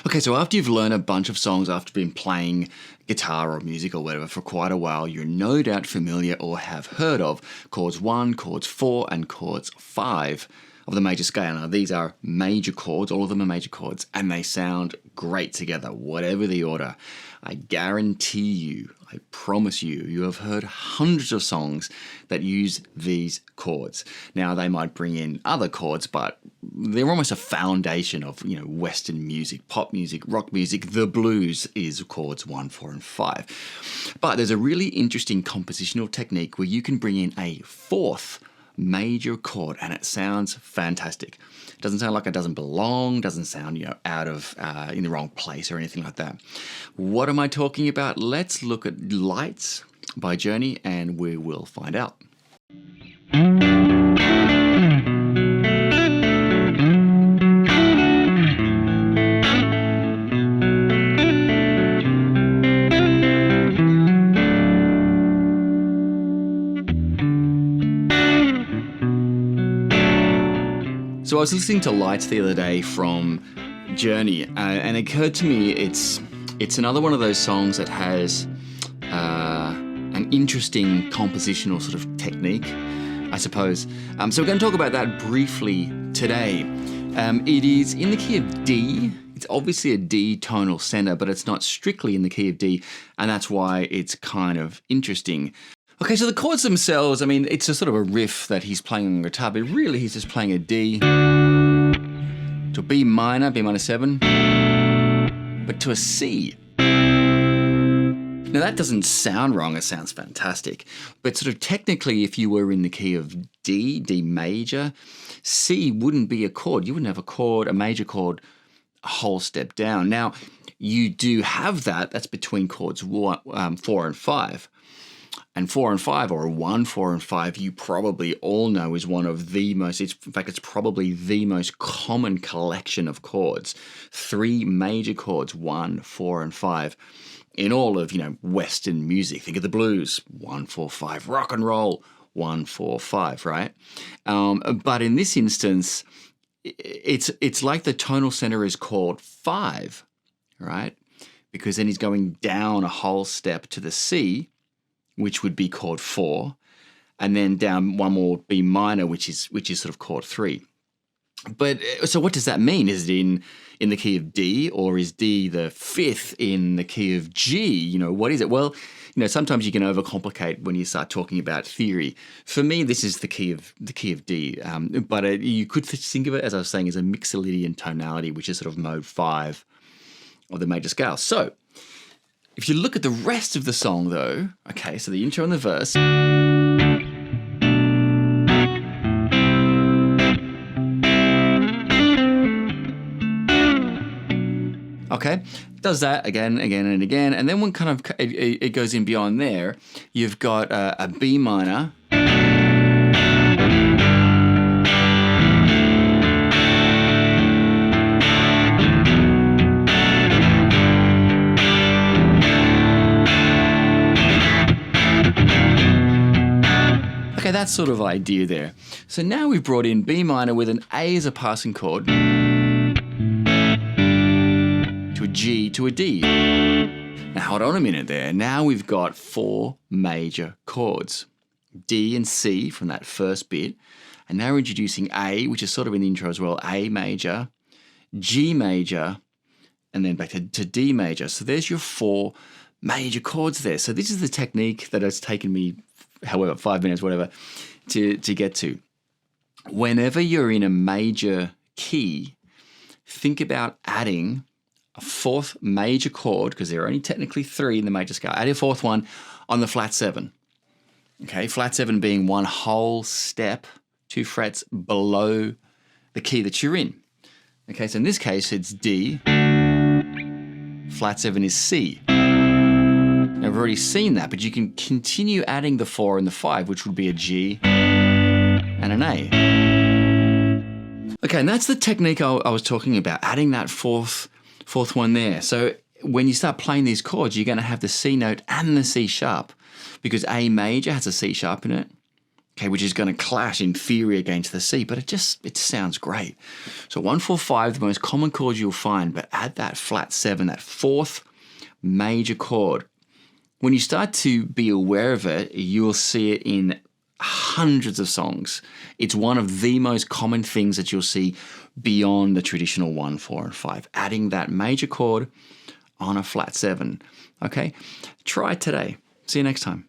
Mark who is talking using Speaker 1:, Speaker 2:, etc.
Speaker 1: Okay, so after you've learned a bunch of songs, after been playing guitar or music or whatever for quite a while, you're no doubt familiar or have heard of chords 1, chords 4, and chords 5 of the major scale. Now, these are major chords, all of them are major chords, and they sound great together, whatever the order. I guarantee you, I promise you, you have heard hundreds of songs that use these chords. Now, they might bring in other chords, but they're almost a foundation of, Western music, pop music, rock music. The blues is chords 1, 4, and 5. But there's a really interesting compositional technique where you can bring in a fourth major chord and it sounds fantastic. It doesn't sound like it doesn't belong, doesn't sound out of in the wrong place or anything like that. What am I talking about? Let's look at Lights by Journey and we will find out. So I was listening to Lights the other day from Journey, and it occurred to me it's another one of those songs that has an interesting compositional sort of technique, I suppose. So we're going to talk about that briefly today. It is in the key of D. It's obviously a D tonal center, but it's not strictly in the key of D, and that's why it's kind of interesting. Okay, so the chords themselves, it's a sort of a riff that he's playing on guitar, but really he's just playing a D to a B minor 7, but to a C. Now that doesn't sound wrong, it sounds fantastic, but sort of technically if you were in the key of D, D major, C wouldn't be a chord. You wouldn't have a major chord, a whole step down. Now, you do have that's between chords 4 and 5. And 4 and 5, or 1, 4, and 5, you probably all know is one of the most, it's probably the most common collection of chords. 3 major chords, 1, 4, and 5, in all of, Western music. Think of the blues, 1, 4, 5, rock and roll, 1, 4, 5, right? But in this instance, it's like the tonal center is chord 5, right? Because then he's going down a whole step to the C, which would be chord 4, and then down one more B minor, which is sort of chord 3. But so what does that mean? Is it in the key of D, or is D the 5th in the key of G? What is it? Well, sometimes you can overcomplicate when you start talking about theory. For me, this is the key of D, but you could think of it, as I was saying, as a Mixolydian tonality, which is sort of mode 5 of the major scale. So if you look at the rest of the song, though, okay, so the intro and the verse. Okay, does that again, and again, and then when kind of it goes in beyond there, you've got a B minor. Okay, that sort of idea there. So now we've brought in B minor with an A as a passing chord, to a G, to a D. Now hold on a minute there. Now we've got 4 major chords, D and C from that first bit, and now we're introducing A, which is sort of in the intro as well, A major, G major, and then back to D major. So there's your 4 major chords there. So this is the technique that has taken me, however, 5 minutes, whatever, to get to. Whenever you're in a major key, think about adding a 4th major chord, because there are only technically 3 in the major scale. Add a 4th one on the flat 7. Okay, flat 7 being one whole step, 2 frets below the key that you're in. Okay, so in this case, it's D. Flat 7 is C. Now, we've already seen that, but you can continue adding the 4 and the 5, which would be a G and an A. Okay, and that's the technique I was talking about, adding that fourth one there. So when you start playing these chords, you're going to have the C note and the C sharp, because A major has a C sharp in it, okay, which is going to clash in theory against the C, but it sounds great. So 1, 4, 5, the most common chords you'll find, but add that flat 7, that fourth major chord. When you start to be aware of it, you'll see it in hundreds of songs. It's one of the most common things that you'll see beyond the traditional 1, 4, and 5, adding that major chord on a flat 7. Okay, try it today. See you next time.